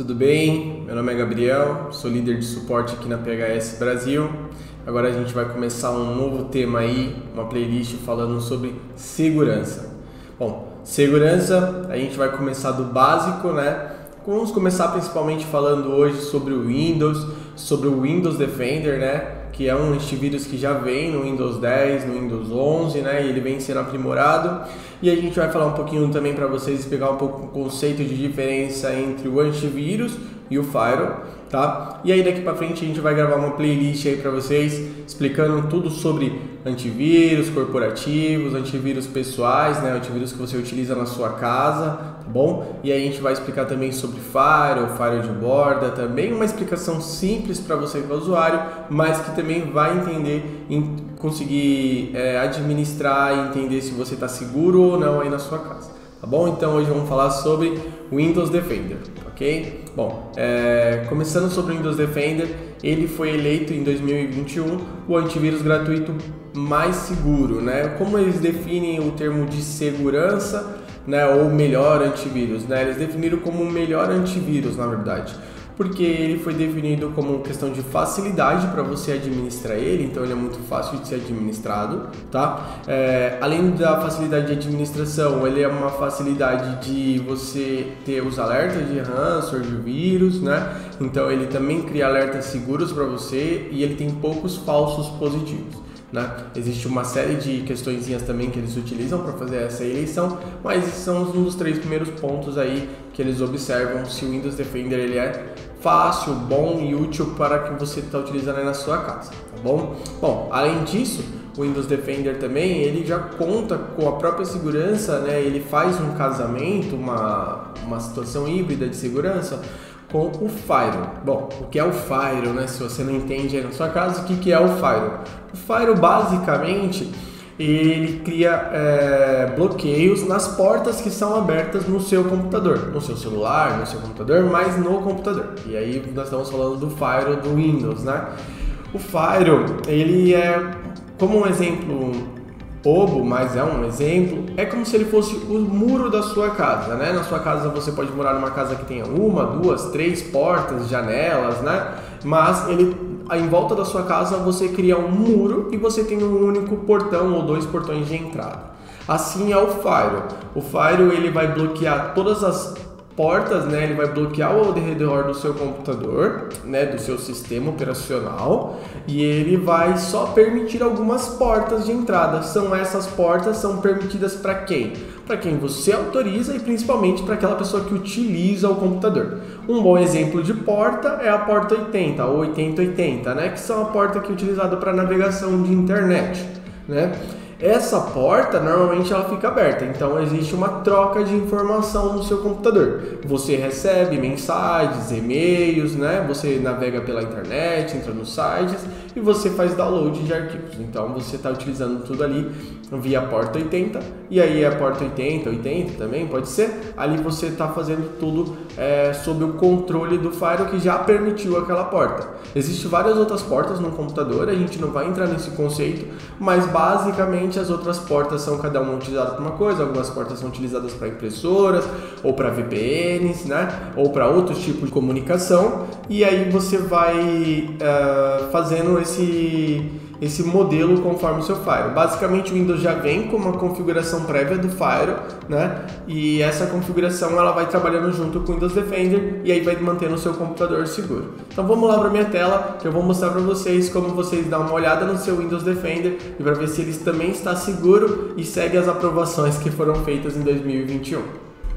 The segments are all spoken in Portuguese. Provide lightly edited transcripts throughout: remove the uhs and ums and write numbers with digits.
tudo bem? Meu nome é Gabriel, sou líder de suporte aqui na PHS Brasil. Agora a gente vai começar um novo tema aí, uma playlist falando sobre segurança. Bom, segurança, a gente vai começar do básico, né? Vamos começar principalmente falando hoje sobre o Windows, sobre o Windows Defender, né? Que é um antivírus que já vem no Windows 10, no Windows 11, né? E ele vem sendo aprimorado. E a gente vai falar um pouquinho também para vocês explicar um pouco o conceito de diferença entre o antivírus e o firewall, tá? E aí daqui para frente a gente vai gravar uma playlist aí para vocês explicando tudo sobre antivírus corporativos, antivírus pessoais, né? Antivírus que você utiliza na sua casa, tá bom? E aí a gente vai explicar também sobre firewall de borda, também uma explicação simples para você e para o usuário, mas que também vai entender, conseguir administrar e entender se você está seguro ou não aí na sua casa, tá bom? Então hoje vamos falar sobre Windows Defender, ok? Bom, começando sobre o Windows Defender, ele foi eleito em 2021 o antivírus gratuito mais seguro, né? Como eles definem o termo de segurança, né, ou melhor antivírus, né? Eles definiram como o melhor antivírus, na verdade, porque ele foi definido como questão de facilidade para você administrar ele, então ele é muito fácil de ser administrado, tá? Além da facilidade de administração, ele é uma facilidade de você ter os alertas de ransomware, de vírus, né? Então ele também cria alertas seguros para você e ele tem poucos falsos positivos, né? Existe uma série de questõezinhas também que eles utilizam para fazer essa eleição, mas esses são um dos 3 primeiros pontos aí que eles observam se o Windows Defender ele é fácil, bom e útil para que você está utilizando aí na sua casa, tá bom? Bom, além disso, o Windows Defender também ele já conta com a própria segurança, né? Ele faz um casamento, uma situação híbrida de segurança com o firewall. Bom, o que é o firewall, né? Se você não entende aí na sua casa, o que é o firewall? O firewall basicamente ele cria bloqueios nas portas que são abertas no seu computador, no seu celular, no seu computador, mas no computador. E aí nós estamos falando do firewall do Windows, né? O firewall, ele é como um exemplo bobo, mas é um exemplo, é como se ele fosse o muro da sua casa, né? Na sua casa você pode morar numa casa que tenha 1, 2, 3 portas, janelas, né? Mas ele, em volta da sua casa você cria um muro e você tem um único portão ou 2 portões de entrada. Assim é o firewall. O firewall ele vai bloquear todas as portas, né? Ele vai bloquear ao redor do seu computador, né? Do seu sistema operacional, e ele vai só permitir algumas portas de entrada. Essas portas são permitidas para quem? Para quem você autoriza e principalmente para aquela pessoa que utiliza o computador. Um bom exemplo de porta é a porta 80 ou 8080, né? Que são a porta que é utilizada para navegação de internet, né? Essa porta normalmente ela fica aberta, então existe uma troca de informação no seu computador. Você recebe mensagens, e-mails, né? Você navega pela internet, entra nos sites e você faz download de arquivos. Então você está utilizando tudo ali via a porta 80 e aí a porta 80 também pode ser. Ali você está fazendo tudo sob o controle do firewall que já permitiu aquela porta. Existem várias outras portas no computador, a gente não vai entrar nesse conceito, mas basicamente as outras portas são cada uma utilizada para uma coisa. Algumas portas são utilizadas para impressoras ou para VPNs, né? Ou para outros tipos de comunicação, e aí você vai fazendo esse modelo conforme o seu firewall. Basicamente o Windows já vem com uma configuração prévia do firewall, né? E essa configuração ela vai trabalhando junto com o Windows Defender e aí vai mantendo o seu computador seguro. Então vamos lá para minha tela que eu vou mostrar para vocês como vocês dão uma olhada no seu Windows Defender e para ver se ele também está seguro e segue as aprovações que foram feitas em 2021.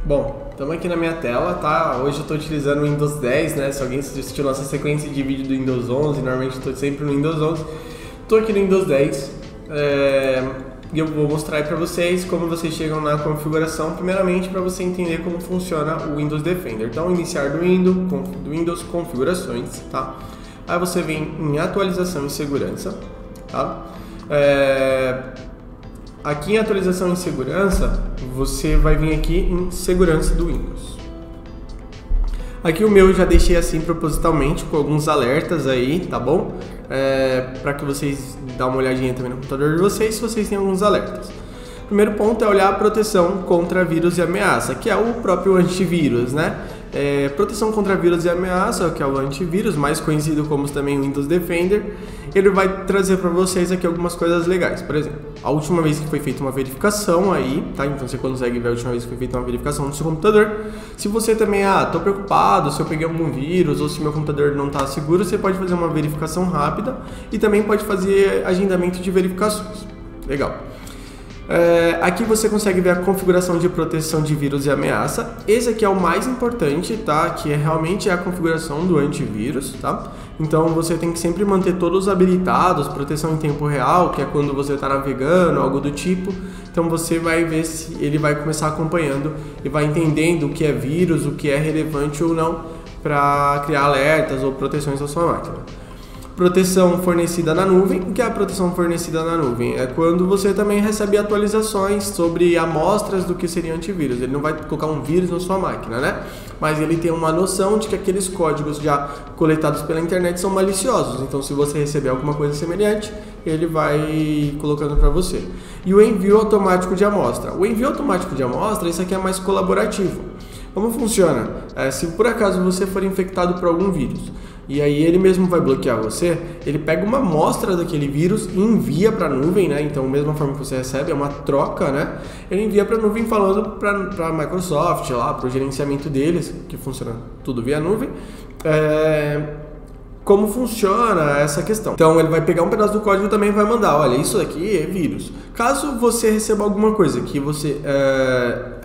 Bom, estamos aqui na minha tela, tá? Hoje eu estou utilizando o Windows 10, né? Se alguém assistiu nossa sequência de vídeo do Windows 11, normalmente estou sempre no Windows 11. Estou aqui no Windows 10 e eu vou mostrar aí para vocês como vocês chegam na configuração, primeiramente para você entender como funciona o Windows Defender. Então, iniciar do Windows, configurações, tá? Aí você vem em atualização e segurança, tá? Aqui em atualização e segurança, você vai vir aqui em segurança do Windows. Aqui o meu eu já deixei assim propositalmente com alguns alertas aí, tá bom? Para que vocês dêem uma olhadinha também no computador de vocês, se vocês têm alguns alertas. Primeiro ponto é olhar a proteção contra vírus e ameaça, que é o próprio antivírus, né? Proteção contra vírus e ameaça, que é o antivírus, mais conhecido como também o Windows Defender. Ele vai trazer para vocês aqui algumas coisas legais. Por exemplo, a última vez que foi feita uma verificação aí, tá? Então você consegue ver a última vez que foi feita uma verificação no seu computador. Se você também, tô preocupado se eu peguei algum vírus ou se meu computador não está seguro, você pode fazer uma verificação rápida e também pode fazer agendamento de verificações. Legal. Aqui você consegue ver a configuração de proteção de vírus e ameaça. Esse aqui é o mais importante, tá? Que realmente é a configuração do antivírus, tá? Então você tem que sempre manter todos habilitados, proteção em tempo real, que é quando você está navegando, algo do tipo. Então você vai ver se ele vai começar acompanhando e vai entendendo o que é vírus, o que é relevante ou não, para criar alertas ou proteções da sua máquina. Proteção fornecida na nuvem. O que é a proteção fornecida na nuvem? É quando você também recebe atualizações sobre amostras do que seria antivírus. Ele não vai colocar um vírus na sua máquina, né? Mas ele tem uma noção de que aqueles códigos já coletados pela internet são maliciosos. Então, se você receber alguma coisa semelhante, ele vai colocando para você. E o envio automático de amostra. O envio automático de amostra, isso aqui é mais colaborativo. Como funciona? Se por acaso você for infectado por algum vírus, e aí ele mesmo vai bloquear você, ele pega uma amostra daquele vírus e envia para a nuvem, né? Então, da mesma forma que você recebe, é uma troca, né? Ele envia para a nuvem falando para a Microsoft, lá, para o gerenciamento deles, que funciona tudo via nuvem, como funciona essa questão. Então ele vai pegar um pedaço do código e também vai mandar, olha, isso aqui é vírus. Caso você receba alguma coisa que você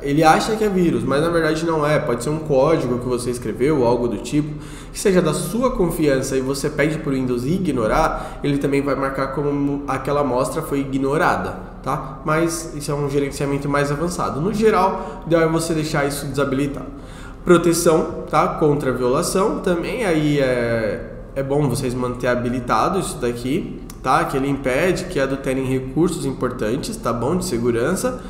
ele acha que é vírus, mas na verdade não é, pode ser um código que você escreveu ou algo do tipo, que seja da sua confiança e você pede para o Windows ignorar, ele também vai marcar como aquela amostra foi ignorada, tá? Mas isso é um gerenciamento mais avançado. No geral, é você deixar isso desabilitado. Proteção, tá? Contra violação, também aí é bom vocês manter habilitado isso daqui, tá? Que ele impede que adulterem recursos importantes, tá bom? De segurança.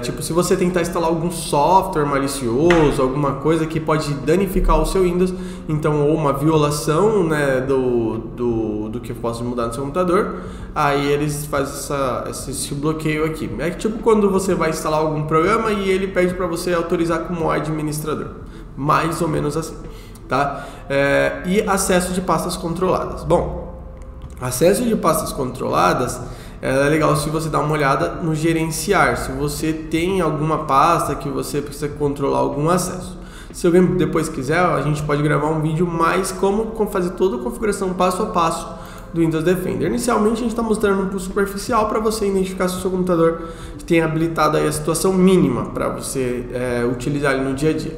Tipo, se você tentar instalar algum software malicioso, alguma coisa que pode danificar o seu Windows, então, ou uma violação, né, do que possa mudar no seu computador, aí eles fazem esse bloqueio aqui. É tipo quando você vai instalar algum programa e ele pede para você autorizar como administrador, mais ou menos assim, tá? E acesso de pastas controladas. Bom, acesso de pastas controladas é legal se você dá uma olhada no gerenciar, se você tem alguma pasta que você precisa controlar algum acesso. Se alguém depois quiser, a gente pode gravar um vídeo mais como fazer toda a configuração passo a passo do Windows Defender. Inicialmente a gente está mostrando um superficial para você identificar se o seu computador tem habilitado aí a situação mínima para você utilizar ele no dia a dia.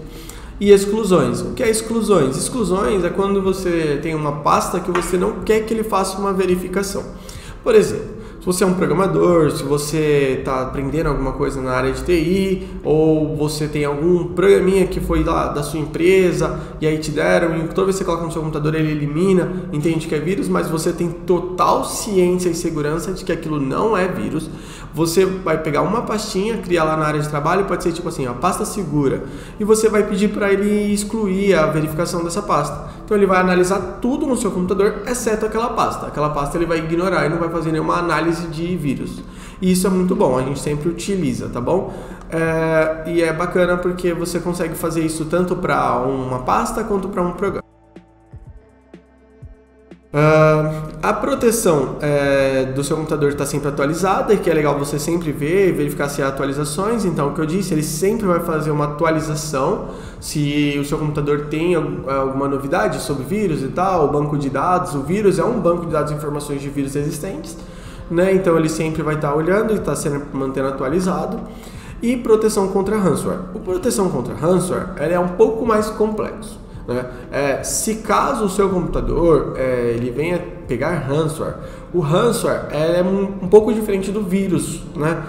E exclusões. O que é exclusões? Exclusões é quando você tem uma pasta que você não quer que ele faça uma verificação. Por exemplo, se você é um programador, se você está aprendendo alguma coisa na área de TI, ou você tem algum programinha que foi lá da sua empresa e aí te deram, e toda vez que você coloca no seu computador ele elimina, entende que é vírus, mas você tem total ciência e segurança de que aquilo não é vírus, você vai pegar uma pastinha, criar lá na área de trabalho, pode ser tipo assim, a pasta segura, e você vai pedir para ele excluir a verificação dessa pasta. Então ele vai analisar tudo no seu computador, exceto aquela pasta. Aquela pasta ele vai ignorar e não vai fazer nenhuma análise de vírus. E isso é muito bom, a gente sempre utiliza, tá bom? E é bacana porque você consegue fazer isso tanto para uma pasta quanto para um programa. A proteção do seu computador está sempre atualizada, e que é legal você sempre ver e verificar se há atualizações. Então, o que eu disse, ele sempre vai fazer uma atualização se o seu computador tem alguma novidade sobre vírus e tal, o banco de dados. O vírus é um banco de dados de informações de vírus existentes, né? Então ele sempre vai estar olhando e está mantendo atualizado. E proteção contra ransomware. O proteção contra ransomware é um pouco mais complexo, né? Se caso o seu computador ele venha pegar ransomware, o ransomware é um pouco diferente do vírus, né?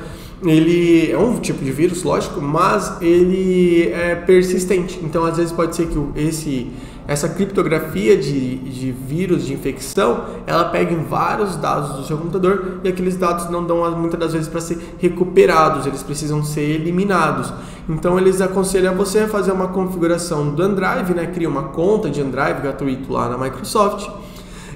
Ele é um tipo de vírus, lógico, mas ele é persistente. Então, às vezes pode ser que essa criptografia de vírus, de infecção, ela pega em vários dados do seu computador e aqueles dados não dão muitas das vezes para ser recuperados, eles precisam ser eliminados. Então, eles aconselham você a fazer uma configuração do OneDrive, né? Cria uma conta de OneDrive gratuito lá na Microsoft.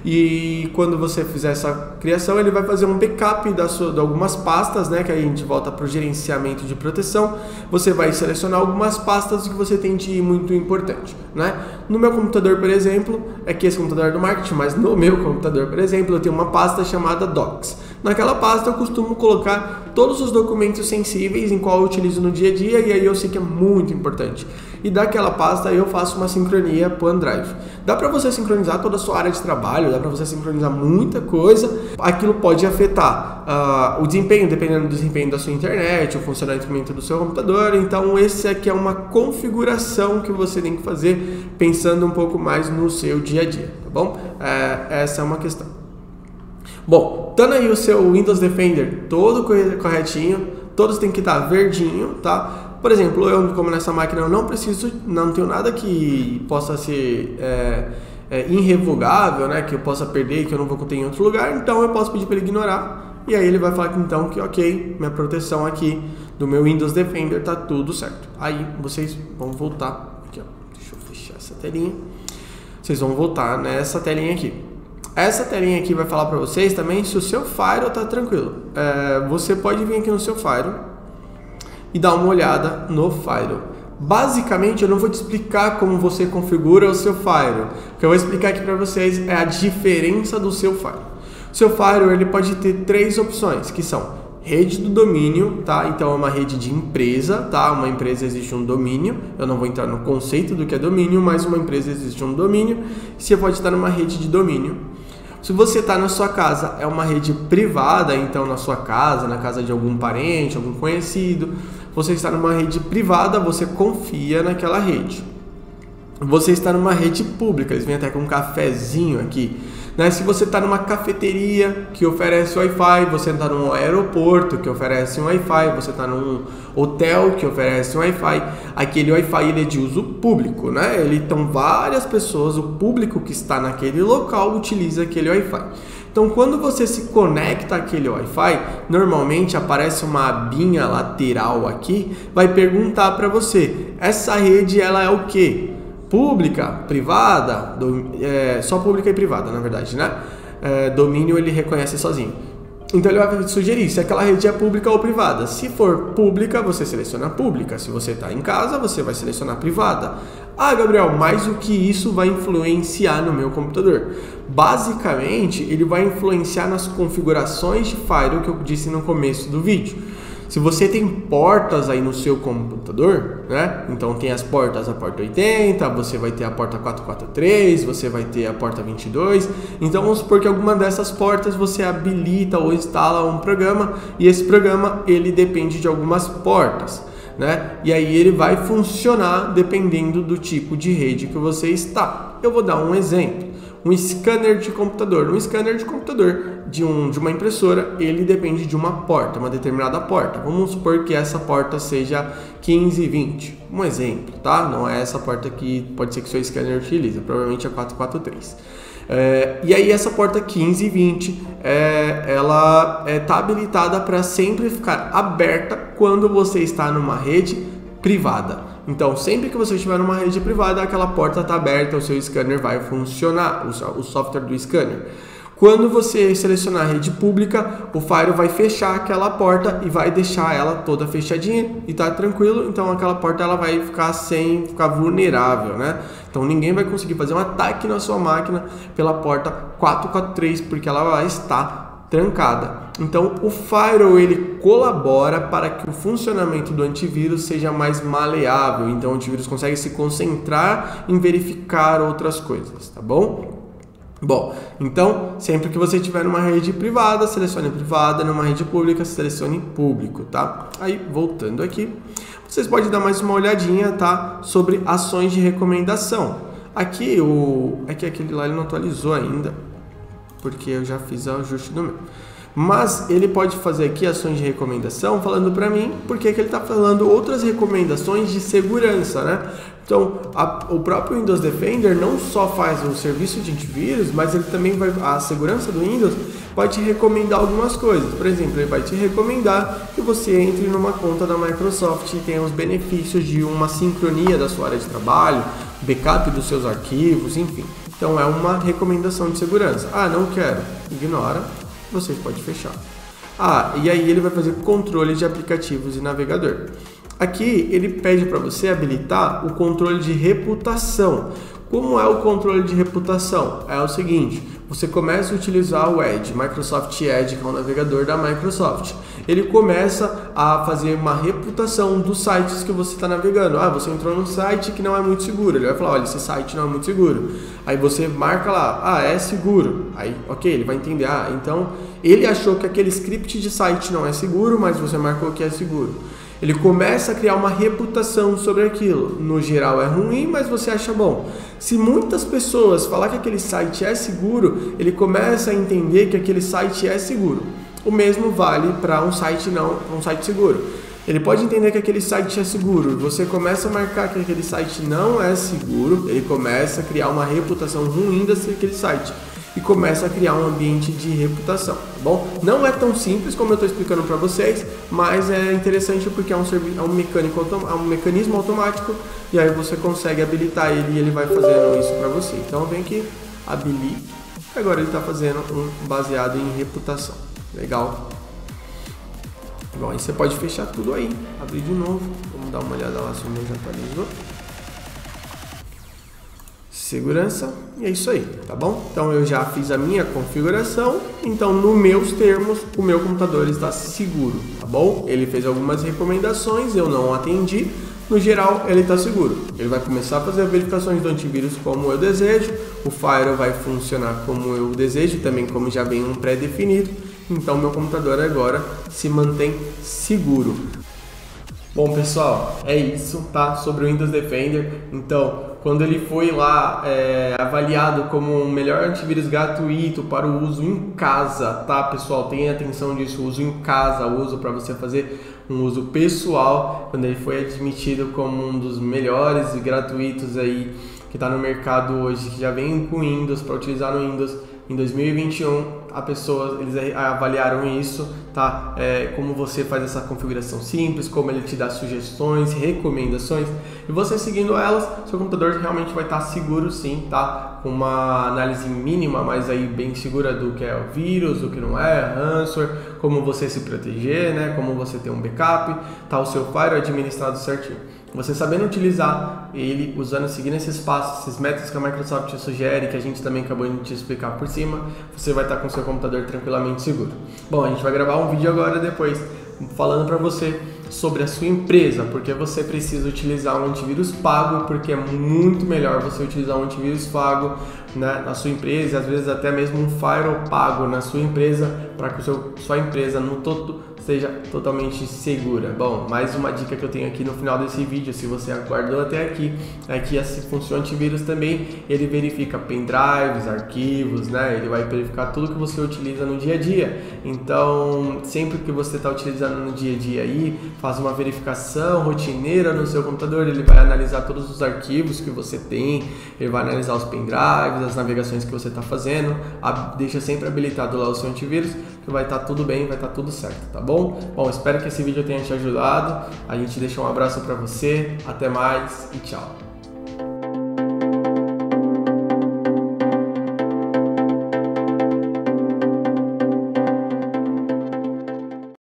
e quando você fizer essa criação, ele vai fazer um backup de algumas pastas, né, que aí a gente volta para o gerenciamento de proteção. Você vai selecionar algumas pastas que você tem de muito importante, né? No meu computador, por exemplo, é que esse computador é do marketing, mas no meu computador, por exemplo, eu tenho uma pasta chamada Docs. Naquela pasta eu costumo colocar todos os documentos sensíveis em qual eu utilizo no dia a dia, e aí eu sei que é muito importante. E daquela pasta eu faço uma sincronia para o OneDrive. Dá para você sincronizar toda a sua área de trabalho, dá para você sincronizar muita coisa. Aquilo pode afetar o desempenho, dependendo do desempenho da sua internet, o funcionamento do seu computador. Então esse aqui é uma configuração que você tem que fazer pensando um pouco mais no seu dia a dia, tá bom? Essa é uma questão. Bom, estando aí o seu Windows Defender todo corretinho, todos têm que estar verdinho, tá? Por exemplo, eu como nessa máquina eu não tenho nada que possa ser irrevogável, né? Que eu possa perder, que eu não vou ter em outro lugar, então eu posso pedir para ele ignorar, e aí ele vai falar que então que ok, minha proteção aqui do meu Windows Defender tá tudo certo. Aí vocês vão voltar aqui, ó. Deixa eu fechar essa telinha. Vocês vão voltar nessa telinha aqui. Essa telinha aqui vai falar para vocês também se o seu Firewall tá tranquilo. Você pode vir aqui no seu Firewall e dar uma olhada no Firewall. Basicamente, eu não vou te explicar como você configura o seu Firewall. O que eu vou explicar aqui para vocês é a diferença do seu Firewall. O seu Firewall ele pode ter 3 opções, que são rede do domínio, tá? Então é uma rede de empresa, tá? Uma empresa existe um domínio. Eu não vou entrar no conceito do que é domínio, mas uma empresa existe um domínio. Você pode estar numa rede de domínio. Se você está na sua casa, é uma rede privada, então na sua casa, na casa de algum parente, algum conhecido, você está numa rede privada, você confia naquela rede. Você está numa rede pública, eles vêm até com um cafezinho aqui, né? Se você está numa cafeteria que oferece Wi-Fi, você está num aeroporto que oferece um Wi-Fi, você está num hotel que oferece um Wi-Fi, aquele Wi-Fi ele é de uso público, né? Então várias pessoas, o público que está naquele local utiliza aquele Wi-Fi. Então quando você se conecta àquele Wi-Fi, normalmente aparece uma abinha lateral aqui, vai perguntar para você, essa rede ela é o quê? Pública, privada, só pública e privada, na verdade, né? Domínio ele reconhece sozinho. Então ele vai sugerir se aquela rede é pública ou privada. Se for pública, você seleciona pública. Se você está em casa, você vai selecionar privada. Ah, Gabriel, mas o que isso vai influenciar no meu computador? Basicamente, ele vai influenciar nas configurações de firewall que eu disse no começo do vídeo. Se você tem portas aí no seu computador, né? Então tem as portas, a porta 80, você vai ter a porta 443, você vai ter a porta 22. Então vamos supor que alguma dessas portas você habilita ou instala um programa, e esse programa ele depende de algumas portas, né? E aí ele vai funcionar dependendo do tipo de rede que você está. Eu vou dar um exemplo. Um scanner de computador. Um scanner de computador de uma impressora, ele depende de uma porta, uma determinada porta. Vamos supor que essa porta seja 1520. Um exemplo, tá? Não é essa porta que pode ser que seu scanner utiliza, provavelmente é 443. E aí essa porta 1520, ela está habilitada para sempre ficar aberta quando você está numa rede privada. Então, sempre que você estiver numa rede privada, aquela porta está aberta, o seu scanner vai funcionar, o software do scanner. Quando você selecionar a rede pública, o Firewall vai fechar aquela porta e vai deixar ela toda fechadinha e tá tranquilo. Então, aquela porta ela vai ficar ficar vulnerável, né? Então, ninguém vai conseguir fazer um ataque na sua máquina pela porta 443, porque ela vai estar trancada. Então o Firewall ele colabora para que o funcionamento do antivírus seja mais maleável. Então o antivírus consegue se concentrar em verificar outras coisas, tá bom? Bom, então sempre que você estiver numa rede privada, selecione privada, numa rede pública, selecione público, tá? Aí voltando aqui, vocês podem dar mais uma olhadinha, tá? Sobre ações de recomendação. Aqui aquele lá ele não atualizou ainda, porque eu já fiz o ajuste do meu. Mas ele pode fazer aqui ações de recomendação falando para mim porque que ele está falando outras recomendações de segurança, né? Então, o próprio Windows Defender não só faz o serviço de antivírus, mas ele também a segurança do Windows vai te recomendar algumas coisas. Por exemplo, ele vai te recomendar que você entre numa conta da Microsoft e tenha os benefícios de uma sincronia da sua área de trabalho, backup dos seus arquivos, enfim. Então é uma recomendação de segurança. Ah, não quero, ignora, você pode fechar. Ah, e aí ele vai fazer controle de aplicativos e navegador. Aqui ele pede para você habilitar o controle de reputação. Como é o controle de reputação? É o seguinte, você começa a utilizar o Edge, Microsoft Edge, que é o navegador da Microsoft. Ele começa a fazer uma reputação dos sites que você está navegando. Ah, você entrou num site que não é muito seguro. Ele vai falar, olha, esse site não é muito seguro. Aí você marca lá, ah, é seguro. Aí, ok, ele vai entender, ah, então ele achou que aquele script de site não é seguro, mas você marcou que é seguro. Ele começa a criar uma reputação sobre aquilo. No geral é ruim, mas você acha bom. Se muitas pessoas falar que aquele site é seguro, ele começa a entender que aquele site é seguro. O mesmo vale para um site seguro. Ele pode entender que aquele site é seguro. Você começa a marcar que aquele site não é seguro, ele começa a criar uma reputação ruim daquele site. E começa a criar um ambiente de reputação, tá bom? Não é tão simples como eu estou explicando para vocês, mas é interessante porque é um mecanismo automático e aí você consegue habilitar ele e ele vai fazendo isso para você. Então vem aqui, habilite, agora ele está fazendo um baseado em reputação. Legal? Bom, aí você pode fechar tudo aí, abrir de novo, vamos dar uma olhada lá se o meu já atualizou. Segurança, e é isso aí, tá bom? Então eu já fiz a minha configuração, então nos meus termos o meu computador está seguro, tá bom? Ele fez algumas recomendações, eu não atendi, no geral ele está seguro. Ele vai começar a fazer as verificações do antivírus como eu desejo, o Firewall vai funcionar como eu desejo, também como já vem um pré-definido, então meu computador agora se mantém seguro. Bom pessoal, é isso, tá? Sobre o Windows Defender. Então, quando ele foi lá avaliado como o melhor antivírus gratuito para o uso em casa, tá pessoal? Tenha atenção disso, uso em casa, uso para você fazer um uso pessoal, quando ele foi admitido como um dos melhores e gratuitos aí que está no mercado hoje, que já vem com Windows, para utilizar no Windows. Em 2021, eles avaliaram isso, tá? Como você faz essa configuração simples, como ele te dá sugestões, recomendações, e você seguindo elas, seu computador realmente vai estar seguro sim, tá? Com uma análise mínima, mas aí bem segura do que é o vírus, do que não é, ransomware, como você se proteger, né? Como você ter um backup, tá? O seu firewall administrado certinho. Você sabendo utilizar ele, seguindo esses passos, esses métodos que a Microsoft te sugere, que a gente também acabou de te explicar por cima, você vai estar com o seu computador tranquilamente seguro. Bom, a gente vai gravar um vídeo agora depois, falando para você sobre a sua empresa, porque você precisa utilizar um antivírus pago, porque é muito melhor você utilizar um antivírus pago, né, na sua empresa, às vezes até mesmo um firewall pago na sua empresa, para que sua empresa no todo seja totalmente segura. Bom, mais uma dica que eu tenho aqui no final desse vídeo, se você aguardou até aqui, é que essa função antivírus também, ele verifica pendrives, arquivos, né? Ele vai verificar tudo que você utiliza no dia a dia. Então, sempre que você está utilizando no dia a dia aí, faz uma verificação rotineira no seu computador, ele vai analisar todos os arquivos que você tem, ele vai analisar os pendrives, as navegações que você está fazendo, deixa sempre habilitado lá o seu antivírus, que vai estar tudo bem, vai estar tudo certo, tá bom? Bom, espero que esse vídeo tenha te ajudado. A gente deixa um abraço para você, até mais e tchau!